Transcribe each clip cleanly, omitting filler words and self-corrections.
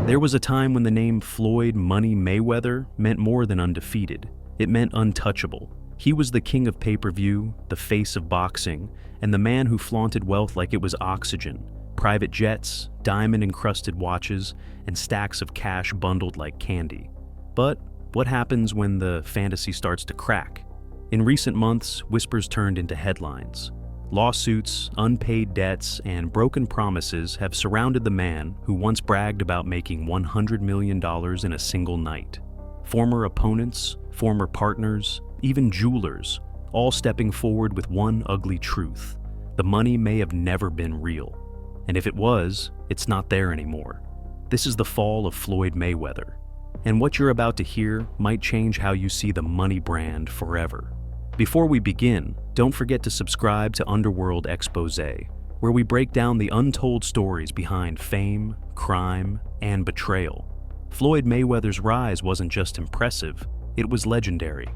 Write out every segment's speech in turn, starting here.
There was a time when the name Floyd "Money" Mayweather meant more than undefeated. It meant untouchable. He was the king of pay-per-view, the face of boxing, and the man who flaunted wealth like it was oxygen. Private jets, diamond-encrusted watches, and stacks of cash bundled like candy. But what happens when the fantasy starts to crack? In recent months, whispers turned into headlines. Lawsuits, unpaid debts, and broken promises have surrounded the man who once bragged about making $100 million in a single night. Former opponents, former partners, even jewelers, all stepping forward with one ugly truth. The money may have never been real. And if it was, it's not there anymore. This is the fall of Floyd Mayweather. And what you're about to hear might change how you see the money brand forever. Before we begin, don't forget to subscribe to Underworld Exposé, where we break down the untold stories behind fame, crime, and betrayal. Floyd Mayweather's rise wasn't just impressive, it was legendary.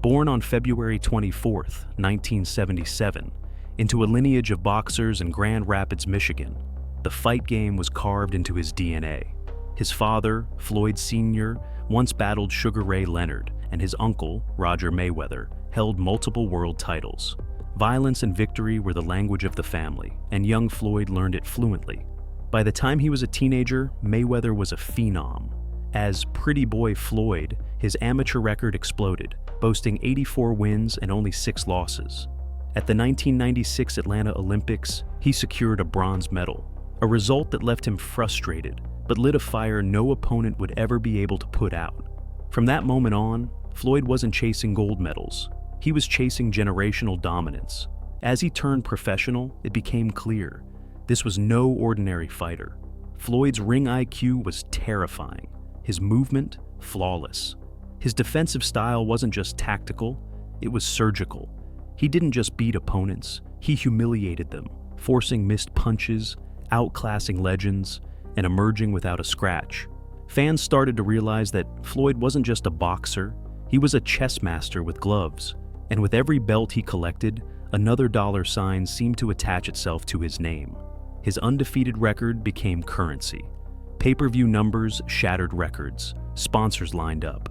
Born on February 24, 1977, into a lineage of boxers in Grand Rapids, Michigan, the fight game was carved into his DNA. His father, Floyd Sr., once battled Sugar Ray Leonard, and his uncle, Roger Mayweather, held multiple world titles. Violence and victory were the language of the family, and young Floyd learned it fluently. By the time he was a teenager, Mayweather was a phenom. As Pretty Boy Floyd, his amateur record exploded, boasting 84 wins and only 6 losses. At the 1996 Atlanta Olympics, he secured a bronze medal, a result that left him frustrated, but lit a fire no opponent would ever be able to put out. From that moment on, Floyd wasn't chasing gold medals. He was chasing generational dominance. As he turned professional, it became clear. This was no ordinary fighter. Floyd's ring IQ was terrifying. His movement, flawless. His defensive style wasn't just tactical, it was surgical. He didn't just beat opponents, he humiliated them, forcing missed punches, outclassing legends, and emerging without a scratch. Fans started to realize that Floyd wasn't just a boxer, he was a chess master with gloves. And with every belt he collected, another dollar sign seemed to attach itself to his name. His undefeated record became currency. Pay-per-view numbers shattered records, sponsors lined up.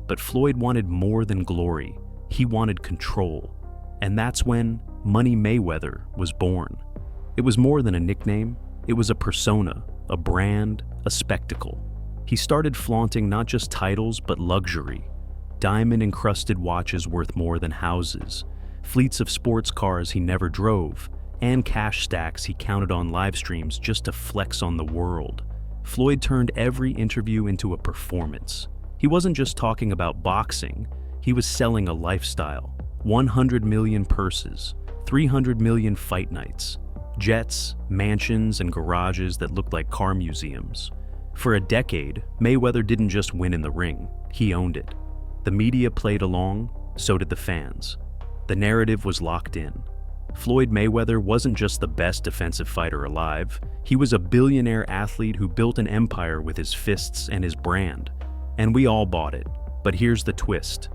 But Floyd wanted more than glory, he wanted control. And that's when Money Mayweather was born. It was more than a nickname, it was a persona, a brand, a spectacle. He started flaunting not just titles, but luxury. Diamond-encrusted watches worth more than houses, fleets of sports cars he never drove, and cash stacks he counted on live streams just to flex on the world. Floyd turned every interview into a performance. He wasn't just talking about boxing, he was selling a lifestyle. 100 million purses, 300 million fight nights, jets, mansions, and garages that looked like car museums. For a decade, Mayweather didn't just win in the ring, he owned it. The media played along, so did the fans. The narrative was locked in. Floyd Mayweather wasn't just the best defensive fighter alive, he was a billionaire athlete who built an empire with his fists and his brand. And we all bought it. But here's the twist.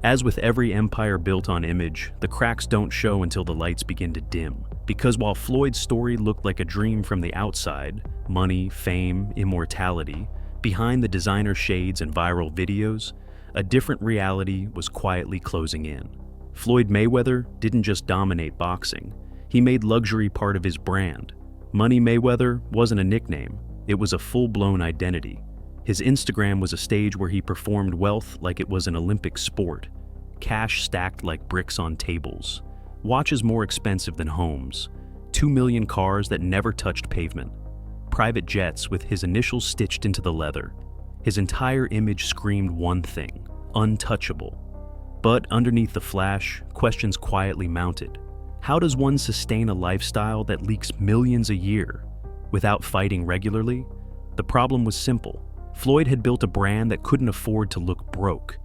As with every empire built on image, the cracks don't show until the lights begin to dim. Because while Floyd's story looked like a dream from the outside, money, fame, immortality, behind the designer shades and viral videos, a different reality was quietly closing in. Floyd Mayweather didn't just dominate boxing, he made luxury part of his brand. Money Mayweather wasn't a nickname, it was a full-blown identity. His Instagram was a stage where he performed wealth like it was an Olympic sport. Cash stacked like bricks on tables. Watches more expensive than homes. 2 million cars that never touched pavement. Private jets with his initials stitched into the leather. His entire image screamed one thing: untouchable. But underneath the flash, questions quietly mounted. How does one sustain a lifestyle that leaks millions a year without fighting regularly? The problem was simple. Floyd had built a brand that couldn't afford to look broke,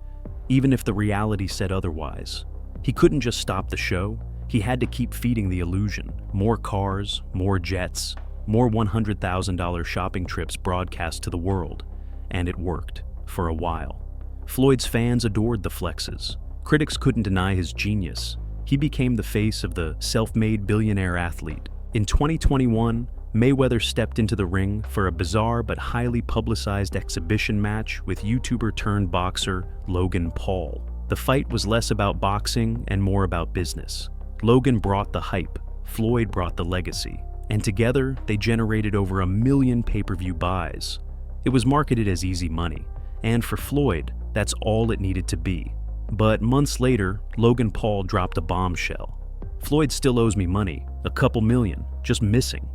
even if the reality said otherwise. He couldn't just stop the show, he had to keep feeding the illusion. More cars, more jets, more $100,000 shopping trips broadcast to the world. And it worked, for a while. Floyd's fans adored the flexes. Critics couldn't deny his genius. He became the face of the self-made billionaire athlete. In 2021, Mayweather stepped into the ring for a bizarre but highly publicized exhibition match with YouTuber-turned-boxer Logan Paul. The fight was less about boxing and more about business. Logan brought the hype, Floyd brought the legacy, and together they generated over 1 million pay-per-view buys. It was marketed as easy money, and for Floyd, that's all it needed to be. But months later, Logan Paul dropped a bombshell. "Floyd still owes me money, a couple million, just missing."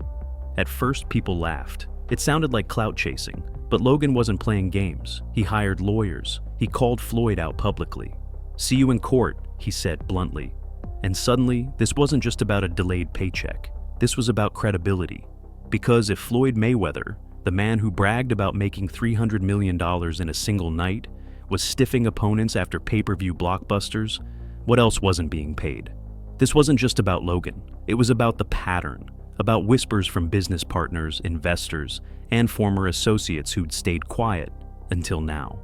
At first, people laughed. It sounded like clout chasing, but Logan wasn't playing games. He hired lawyers. He called Floyd out publicly. "See you in court," he said bluntly. And suddenly, this wasn't just about a delayed paycheck. This was about credibility. Because if Floyd Mayweather, the man who bragged about making $300 million in a single night, was stiffing opponents after pay-per-view blockbusters, what else wasn't being paid? This wasn't just about Logan. It was about the pattern, about whispers from business partners, investors, and former associates who'd stayed quiet until now.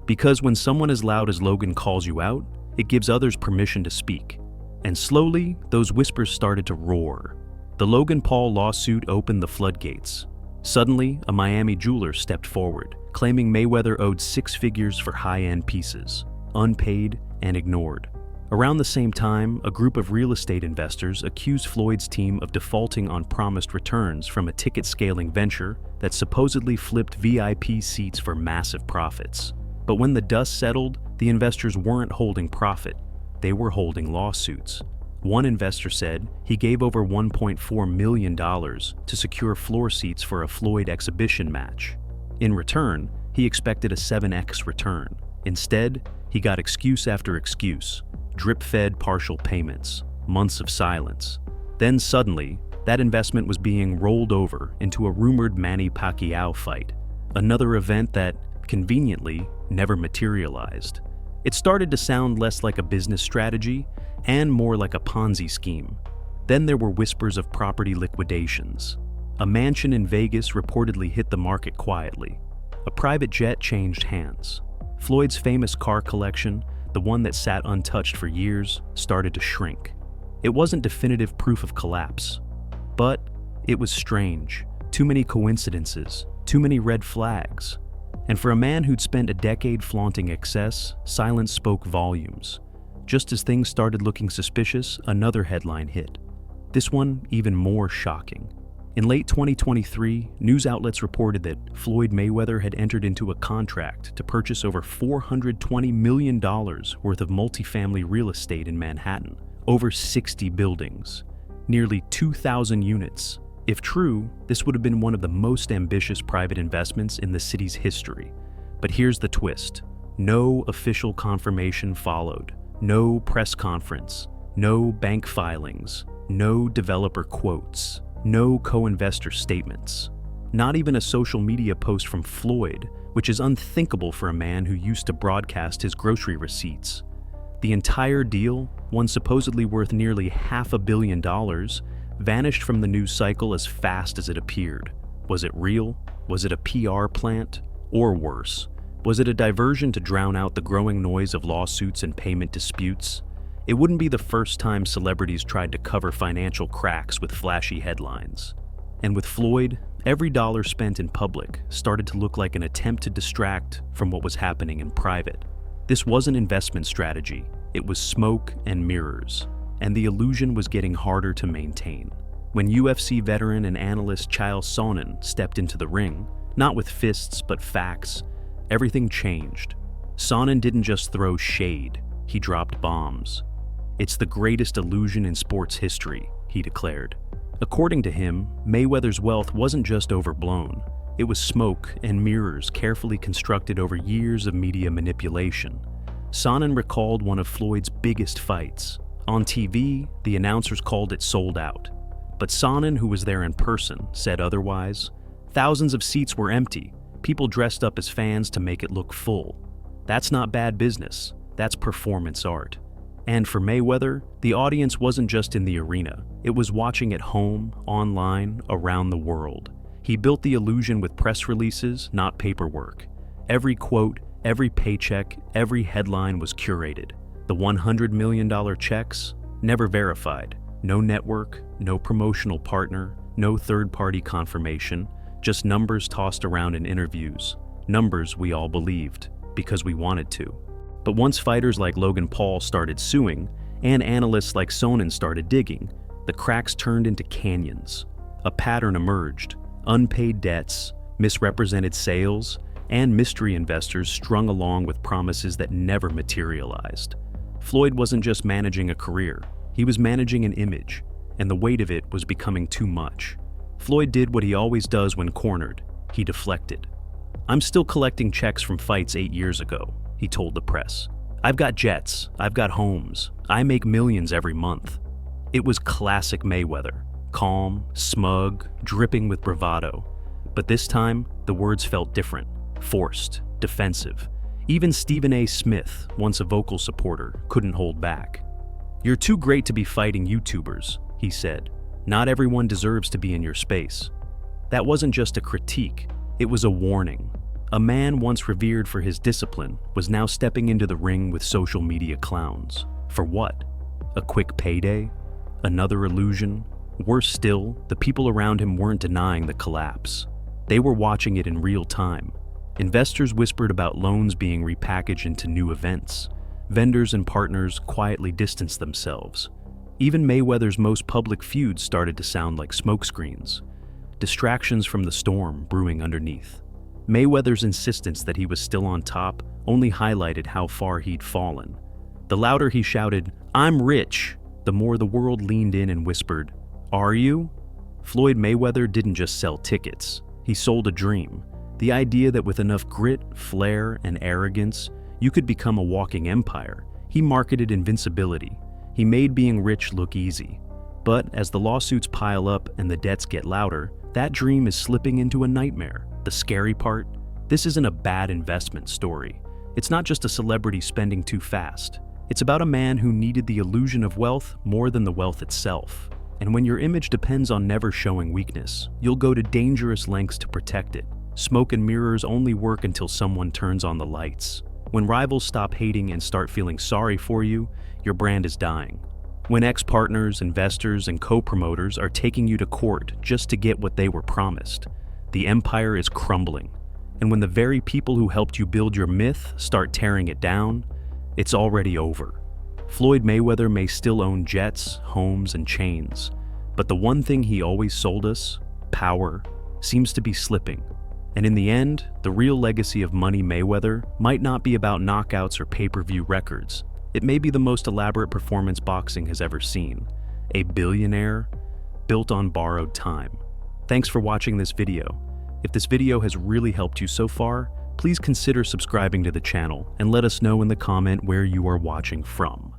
Because when someone as loud as Logan calls you out, it gives others permission to speak. And slowly, those whispers started to roar. The Logan Paul lawsuit opened the floodgates. Suddenly, a Miami jeweler stepped forward, claiming Mayweather owed 6 figures for high-end pieces, unpaid and ignored. Around the same time, a group of real estate investors accused Floyd's team of defaulting on promised returns from a ticket-scaling venture that supposedly flipped VIP seats for massive profits. But when the dust settled, the investors weren't holding profit. They were holding lawsuits. One investor said he gave over $1.4 million to secure floor seats for a Floyd exhibition match. In return, he expected a 7x return. Instead, he got excuse after excuse, drip-fed partial payments, months of silence. Then suddenly, that investment was being rolled over into a rumored Manny Pacquiao fight, another event that, conveniently, never materialized. It started to sound less like a business strategy and more like a Ponzi scheme. Then there were whispers of property liquidations. A mansion in Vegas reportedly hit the market quietly. A private jet changed hands. Floyd's famous car collection, the one that sat untouched for years, started to shrink. It wasn't definitive proof of collapse, but it was strange. Too many coincidences, too many red flags. And for a man who'd spent a decade flaunting excess, silence spoke volumes. Just as things started looking suspicious, another headline hit. This one even more shocking. In late 2023, news outlets reported that Floyd Mayweather had entered into a contract to purchase over $420 million worth of multifamily real estate in Manhattan, over 60 buildings, nearly 2,000 units. If true, this would have been one of the most ambitious private investments in the city's history. But here's the twist. No official confirmation followed. No press conference. No bank filings. No developer quotes. No co-investor statements. Not even a social media post from Floyd, which is unthinkable for a man who used to broadcast his grocery receipts. The entire deal, one supposedly worth nearly $500 million, vanished from the news cycle as fast as it appeared. Was it real? Was it a PR plant? Or worse, was it a diversion to drown out the growing noise of lawsuits and payment disputes? It wouldn't be the first time celebrities tried to cover financial cracks with flashy headlines. And with Floyd, every dollar spent in public started to look like an attempt to distract from what was happening in private. This wasn't investment strategy, it was smoke and mirrors. And the illusion was getting harder to maintain. When UFC veteran and analyst Chael Sonnen stepped into the ring, not with fists but facts, everything changed. Sonnen didn't just throw shade, he dropped bombs. "It's the greatest illusion in sports history," he declared. According to him, Mayweather's wealth wasn't just overblown. It was smoke and mirrors carefully constructed over years of media manipulation. Sonnen recalled one of Floyd's biggest fights. On TV, the announcers called it sold out. But Sonnen, who was there in person, said otherwise. Thousands of seats were empty, people dressed up as fans to make it look full. That's not bad business, that's performance art. And for Mayweather, the audience wasn't just in the arena, it was watching at home, online, around the world. He built the illusion with press releases, not paperwork. Every quote, every paycheck, every headline was curated. The $100 million checks, never verified. No network, no promotional partner, no third-party confirmation, just numbers tossed around in interviews. Numbers we all believed, because we wanted to. But once fighters like Logan Paul started suing, and analysts like Sonnen started digging, the cracks turned into canyons. A pattern emerged: unpaid debts, misrepresented sales, and mystery investors strung along with promises that never materialized. Floyd wasn't just managing a career, he was managing an image, and the weight of it was becoming too much. Floyd did what he always does when cornered: he deflected. "I'm still collecting checks from fights 8 years ago," he told the press. "I've got jets, I've got homes, I make millions every month." It was classic Mayweather, calm, smug, dripping with bravado. But this time, the words felt different, forced, defensive. Even Stephen A. Smith, once a vocal supporter, couldn't hold back. "You're too great to be fighting YouTubers," he said. "Not everyone deserves to be in your space." That wasn't just a critique, it was a warning. A man once revered for his discipline was now stepping into the ring with social media clowns. For what? A quick payday? Another illusion? Worse still, the people around him weren't denying the collapse. They were watching it in real time. Investors whispered about loans being repackaged into new events. Vendors and partners quietly distanced themselves. Even Mayweather's most public feuds started to sound like smokescreens, distractions from the storm brewing underneath. Mayweather's insistence that he was still on top only highlighted how far he'd fallen. The louder he shouted, "I'm rich," the more the world leaned in and whispered, "Are you?" Floyd Mayweather didn't just sell tickets, he sold a dream. The idea that with enough grit, flair, and arrogance, you could become a walking empire. He marketed invincibility. He made being rich look easy. But as the lawsuits pile up and the debts get louder, that dream is slipping into a nightmare. The scary part? This isn't a bad investment story. It's not just a celebrity spending too fast. It's about a man who needed the illusion of wealth more than the wealth itself. And when your image depends on never showing weakness, you'll go to dangerous lengths to protect it. Smoke and mirrors only work until someone turns on the lights. When rivals stop hating and start feeling sorry for you, your brand is dying. When ex-partners, investors, and co-promoters are taking you to court just to get what they were promised, the empire is crumbling. And when the very people who helped you build your myth start tearing it down, it's already over. Floyd Mayweather may still own jets, homes, and chains, but the one thing he always sold us, power, seems to be slipping. And in the end, the real legacy of Money Mayweather might not be about knockouts or pay-per-view records. It may be the most elaborate performance boxing has ever seen. A billionaire built on borrowed time. Thanks for watching this video. If this video has really helped you so far, please consider subscribing to the channel and let us know in the comment where you are watching from.